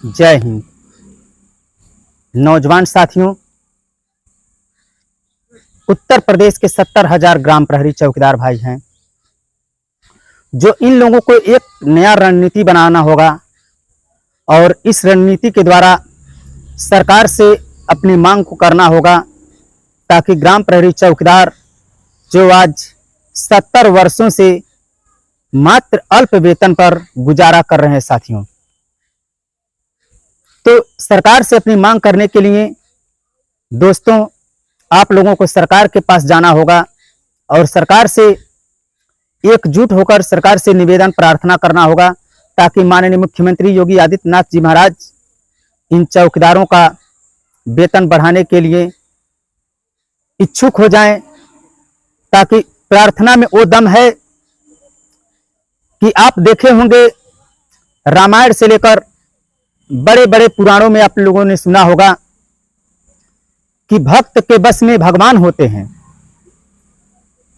जय हिंद। नौजवान साथियों, उत्तर प्रदेश के 70,000 ग्राम प्रहरी चौकीदार भाई हैं, जो इन लोगों को एक नया रणनीति बनाना होगा और इस रणनीति के द्वारा सरकार से अपनी मांग को करना होगा, ताकि ग्राम प्रहरी चौकीदार जो आज 70 वर्षों से मात्र अल्प वेतन पर गुजारा कर रहे हैं साथियों, तो सरकार से अपनी मांग करने के लिए दोस्तों आप लोगों को सरकार के पास जाना होगा और सरकार से एकजुट होकर सरकार से निवेदन प्रार्थना करना होगा, ताकि माननीय मुख्यमंत्री योगी आदित्यनाथ जी महाराज इन चौकीदारों का वेतन बढ़ाने के लिए इच्छुक हो जाएं। ताकि प्रार्थना में वो दम है कि आप देखे होंगे, रामायण से लेकर बड़े बड़े पुराणों में आप लोगों ने सुना होगा कि भक्त के बस में भगवान होते हैं।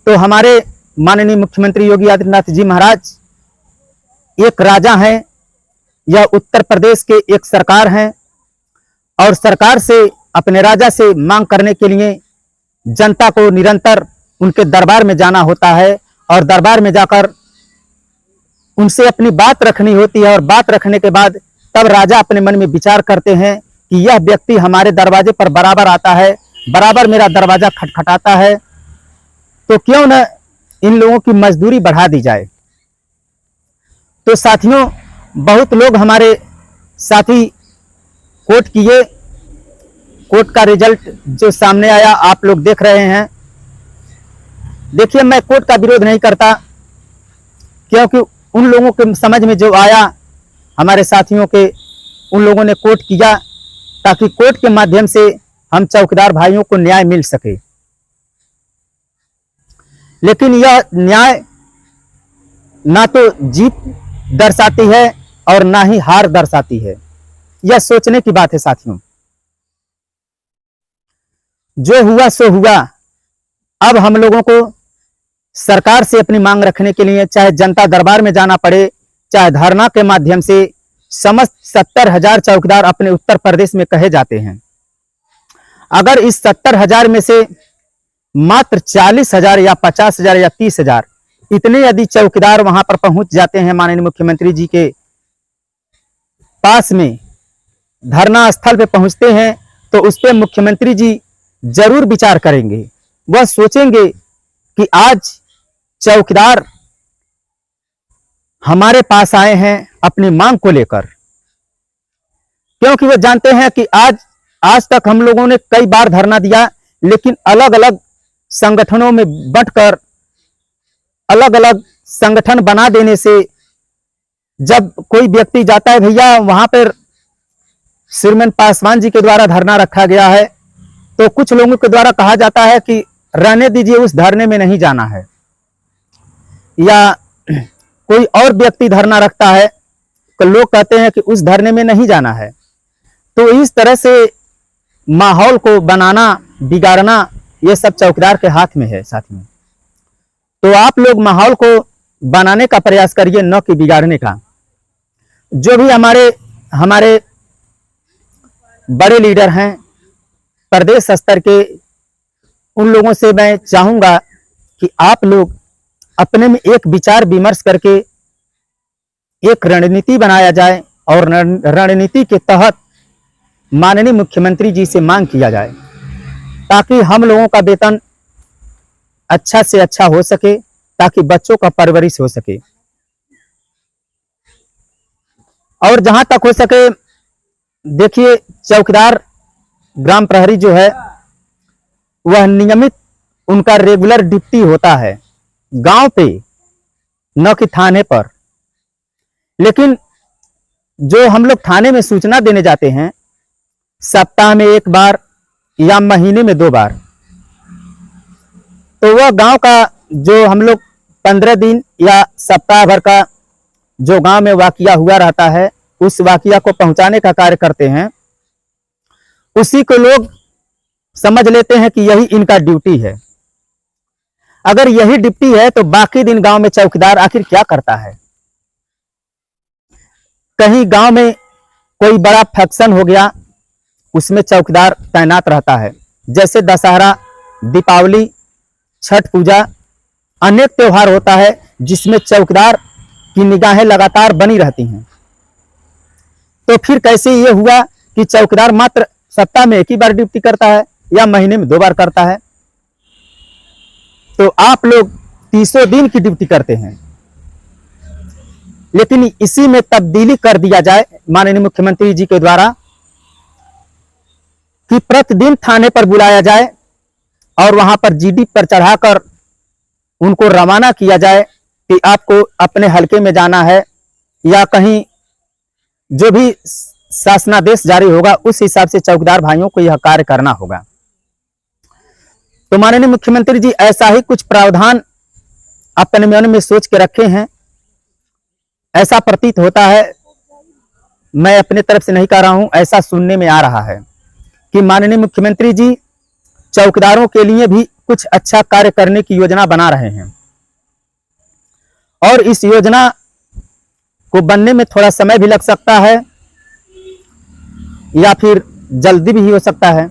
तो हमारे माननीय मुख्यमंत्री योगी आदित्यनाथ जी महाराज एक राजा हैं, यह उत्तर प्रदेश के एक सरकार हैं और सरकार से अपने राजा से मांग करने के लिए जनता को निरंतर उनके दरबार में जाना होता है और दरबार में जाकर उनसे अपनी बात रखनी होती है। और बात रखने के बाद तब राजा अपने मन में विचार करते हैं कि यह व्यक्ति हमारे दरवाजे पर बराबर आता है, बराबर मेरा दरवाजा खटखटाता है, तो क्यों न इन लोगों की मजदूरी बढ़ा दी जाए। तो साथियों, बहुत लोग हमारे साथी कोर्ट किए, कोर्ट का रिजल्ट जो सामने आया आप लोग देख रहे हैं। देखिए, मैं कोर्ट का विरोध नहीं करता, क्योंकि उन लोगों के समझ में जो आया, हमारे साथियों के, उन लोगों ने कोर्ट किया ताकि कोर्ट के माध्यम से हम चौकीदार भाइयों को न्याय मिल सके। लेकिन यह न्याय ना तो जीत दर्शाती है और ना ही हार दर्शाती है। यह सोचने की बात है साथियों। जो हुआ सो हुआ। अब हम लोगों को सरकार से अपनी मांग रखने के लिए चाहे जनता दरबार में जाना पड़े, चाहे धरना के माध्यम से, समस्त 70,000 चौकीदार अपने उत्तर प्रदेश में कहे जाते हैं। अगर इस 70,000 में से मात्र 40,000 या 50,000 या 30,000 इतने यदि चौकीदार वहां पर पहुंच जाते हैं माननीय मुख्यमंत्री जी के पास में, धरना स्थल पे पहुंचते हैं, तो उस पर मुख्यमंत्री जी जरूर विचार करेंगे। वह सोचेंगे कि आज चौकीदार हमारे पास आए हैं अपनी मांग को लेकर, क्योंकि वो जानते हैं कि आज तक हम लोगों ने कई बार धरना दिया, लेकिन अलग अलग संगठनों में बंटकर अलग अलग संगठन बना देने से जब कोई व्यक्ति जाता है, भैया वहां पर श्रीमान पासवान जी के द्वारा धरना रखा गया है, तो कुछ लोगों के द्वारा कहा जाता है कि रहने दीजिए, उस धरने में नहीं जाना है। या कोई और व्यक्ति धरना रखता है तो लोग कहते हैं कि उस धरने में नहीं जाना है। तो इस तरह से माहौल को बनाना, बिगाड़ना, ये सब चौकीदार के हाथ में है साथियों। तो आप लोग माहौल को बनाने का प्रयास करिए, न कि बिगाड़ने का। जो भी हमारे बड़े लीडर हैं प्रदेश स्तर के, उन लोगों से मैं चाहूंगा कि आप लोग अपने में एक विचार विमर्श करके एक रणनीति बनाया जाए और रणनीति के तहत माननीय मुख्यमंत्री जी से मांग किया जाए, ताकि हम लोगों का वेतन अच्छा से अच्छा हो सके, ताकि बच्चों का परवरिश हो सके। और जहां तक हो सके, देखिए, चौकीदार ग्राम प्रहरी जो है वह नियमित, उनका रेगुलर ड्यूटी होता है गांव पे, न कि थाने पर। लेकिन जो हम लोग थाने में सूचना देने जाते हैं, सप्ताह में 1 बार या महीने में 2 बार, तो वह गांव का जो हम लोग 15 दिन या सप्ताह भर का जो गांव में वाकया हुआ रहता है, उस वाकया को पहुंचाने का कार्य करते हैं। उसी को लोग समझ लेते हैं कि यही इनका ड्यूटी है। अगर यही ड्यूटी है तो बाकी दिन गांव में चौकीदार आखिर क्या करता है? कहीं गांव में कोई बड़ा फंक्शन हो गया, उसमें चौकीदार तैनात रहता है। जैसे दशहरा, दीपावली, छठ पूजा, अनेक त्योहार होता है जिसमें चौकीदार की निगाहें लगातार बनी रहती हैं। तो फिर कैसे ये हुआ कि चौकीदार मात्र सप्ताह में एक ही बार ड्यूटी करता है या महीने में 2 बार करता है? तो आप लोग 30 दिन की ड्यूटी करते हैं, लेकिन इसी में तब्दीली कर दिया जाए माननीय मुख्यमंत्री जी के द्वारा कि प्रतिदिन थाने पर बुलाया जाए और वहां पर जीडी पर चढ़ाकर उनको रवाना किया जाए कि आपको अपने हलके में जाना है, या कहीं जो भी शासनादेश जारी होगा उस हिसाब से चौकीदार भाइयों को यह कार्य करना होगा। तो माननीय मुख्यमंत्री जी ऐसा ही कुछ प्रावधान अपने मन में सोच के रखे हैं, ऐसा प्रतीत होता है। मैं अपने तरफ से नहीं कह रहा हूं, ऐसा सुनने में आ रहा है कि माननीय मुख्यमंत्री जी चौकीदारों के लिए भी कुछ अच्छा कार्य करने की योजना बना रहे हैं, और इस योजना को बनने में थोड़ा समय भी लग सकता है या फिर जल्दी भी हो सकता है।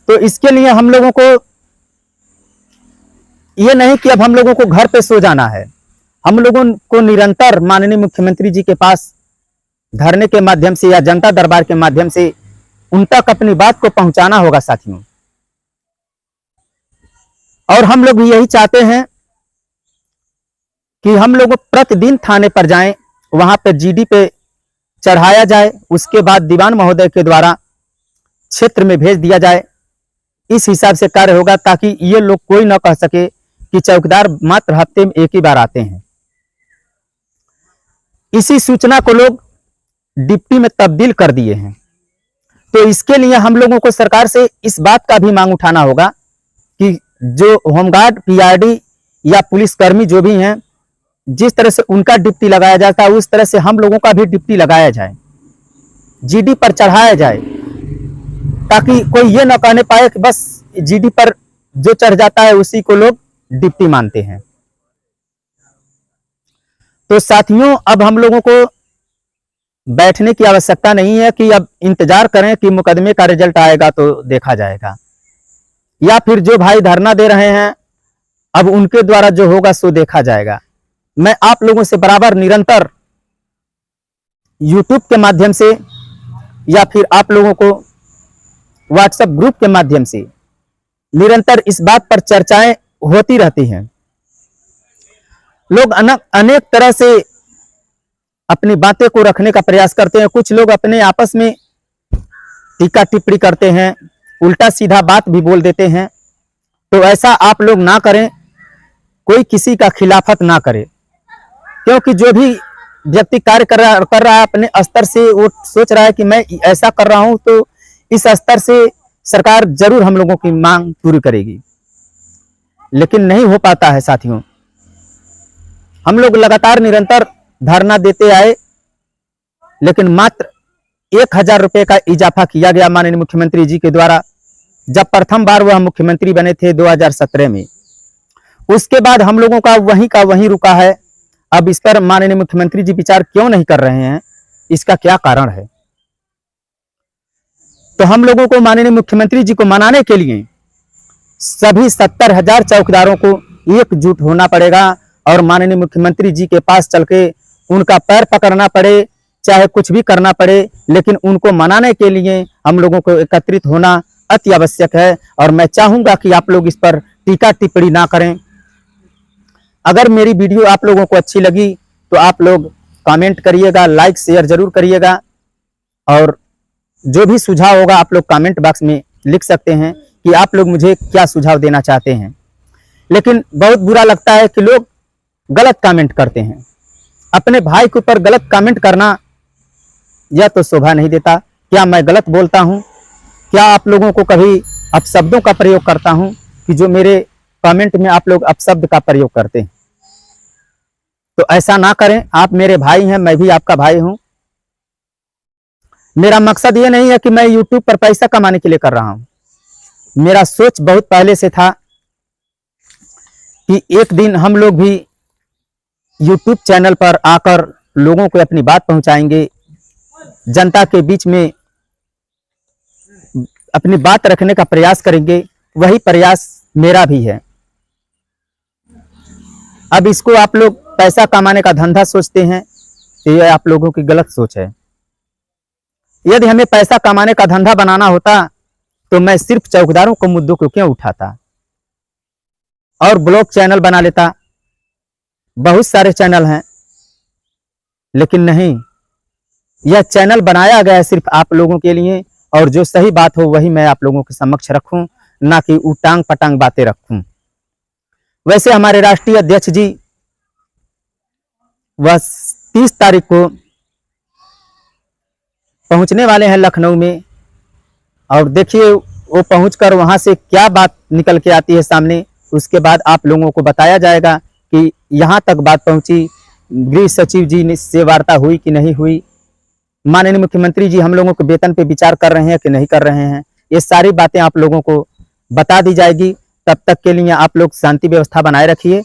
तो इसके लिए हम लोगों को ये नहीं कि अब हम लोगों को घर पे सो जाना है, हम लोगों को निरंतर माननीय मुख्यमंत्री जी के पास धरने के माध्यम से या जनता दरबार के माध्यम से उन तक अपनी बात को पहुंचाना होगा साथियों। और हम लोग भी यही चाहते हैं कि हम लोग प्रतिदिन थाने पर जाएं, वहां पर जीडी पे चढ़ाया जाए, उसके बाद दीवान महोदय के द्वारा क्षेत्र में भेज दिया जाए। इस हिसाब से कार्य होगा ताकि ये लोग कोई ना कह सके कि चौकीदार मात्र हफ्ते में एक ही बार आते हैं। इसी सूचना को लोग डिप्टी में तब्दील कर दिए हैं। तो इसके लिए हम लोगों को सरकार से इस बात का भी मांग उठाना होगा कि जो होमगार्ड, पीआरडी या पुलिसकर्मी जो भी हैं, जिस तरह से उनका डिप्टी लगाया जाता है उस तरह से हम लोगों का भी डिप्टी लगाया जाए, जीडी पर चढ़ाया जाए, ताकि कोई ये ना कहने पाए कि बस जीडी पर जो चढ़ जाता है उसी को लोग डिप्टी मानते हैं। तो साथियों, अब हम लोगों को बैठने की आवश्यकता नहीं है कि अब इंतजार करें कि मुकदमे का रिजल्ट आएगा तो देखा जाएगा, या फिर जो भाई धरना दे रहे हैं अब उनके द्वारा जो होगा सो देखा जाएगा। मैं आप लोगों से बराबर निरंतर यूट्यूब के माध्यम से या फिर आप लोगों को व्हाट्सएप ग्रुप के माध्यम से निरंतर इस बात पर चर्चाएं होती रहती हैं। लोग अनेक तरह से अपनी बातें को रखने का प्रयास करते हैं। कुछ लोग अपने आपस में टीका टिप्पणी करते हैं, उल्टा सीधा बात भी बोल देते हैं। तो ऐसा आप लोग ना करें, कोई किसी का खिलाफत ना करे, क्योंकि जो भी व्यक्ति कार्य कर रहा है अपने स्तर से, वो सोच रहा है कि मैं ऐसा कर रहा हूं तो इस स्तर से सरकार जरूर हम लोगों की मांग पूरी करेगी, लेकिन नहीं हो पाता है साथियों। हम लोग लगातार निरंतर धरना देते आए, लेकिन मात्र 1000 रुपए का इजाफा किया गया माननीय मुख्यमंत्री जी के द्वारा, जब प्रथम बार वह मुख्यमंत्री बने थे 2017 में। उसके बाद हम लोगों का वहीं रुका है। अब इस पर माननीय मुख्यमंत्री जी विचार क्यों नहीं कर रहे हैं, इसका क्या कारण है? तो हम लोगों को माननीय मुख्यमंत्री जी को मनाने के लिए सभी 70,000 चौकीदारों को एकजुट होना पड़ेगा और माननीय मुख्यमंत्री जी के पास चल के उनका पैर पकड़ना पड़े, चाहे कुछ भी करना पड़े, लेकिन उनको मनाने के लिए हम लोगों को एकत्रित होना अति आवश्यक है। और मैं चाहूंगा कि आप लोग इस पर टीका टिप्पणी ना करें। अगर मेरी वीडियो आप लोगों को अच्छी लगी तो आप लोग कमेंट करिएगा, लाइक शेयर जरूर करिएगा, और जो भी सुझाव होगा आप लोग कमेंट बॉक्स में लिख सकते हैं कि आप लोग मुझे क्या सुझाव देना चाहते हैं। लेकिन बहुत बुरा लगता है कि लोग गलत कमेंट करते हैं। अपने भाई के ऊपर गलत कमेंट करना यह तो शोभा नहीं देता। क्या मैं गलत बोलता हूं? क्या आप लोगों को कभी अपशब्दों का प्रयोग करता हूं कि जो मेरे कमेंट में आप लोग अपशब्द का प्रयोग करते हैं? तो ऐसा ना करें। आप मेरे भाई हैं, मैं भी आपका भाई हूं। मेरा मकसद ये नहीं है कि मैं YouTube पर पैसा कमाने के लिए कर रहा हूं। मेरा सोच बहुत पहले से था कि एक दिन हम लोग भी YouTube चैनल पर आकर लोगों को अपनी बात पहुंचाएंगे, जनता के बीच में अपनी बात रखने का प्रयास करेंगे, वही प्रयास मेरा भी है। अब इसको आप लोग पैसा कमाने का धंधा सोचते हैं तो ये आप लोगों की गलत सोच है। यदि हमें पैसा कमाने का धंधा बनाना होता तो मैं सिर्फ चौकीदारों के मुद्दों को क्यों उठाता और ब्लॉग चैनल बना लेता। बहुत सारे चैनल हैं, लेकिन नहीं, यह चैनल बनाया गया है सिर्फ आप लोगों के लिए, और जो सही बात हो वही मैं आप लोगों के समक्ष रखूं, ना कि उटांग पटांग बातें रखूं। वैसे हमारे राष्ट्रीय अध्यक्ष जी वह 30 तारीख को पहुंचने वाले हैं लखनऊ में, और देखिए वो पहुंचकर वहां से क्या बात निकल के आती है सामने, उसके बाद आप लोगों को बताया जाएगा कि यहाँ तक बात पहुंची, गृह सचिव जी से वार्ता हुई कि नहीं हुई, माननीय मुख्यमंत्री जी हम लोगों के वेतन पे विचार कर रहे हैं कि नहीं कर रहे हैं। ये सारी बातें आप लोगों को बता दी जाएगी। तब तक के लिए आप लोग शांति व्यवस्था बनाए रखिए।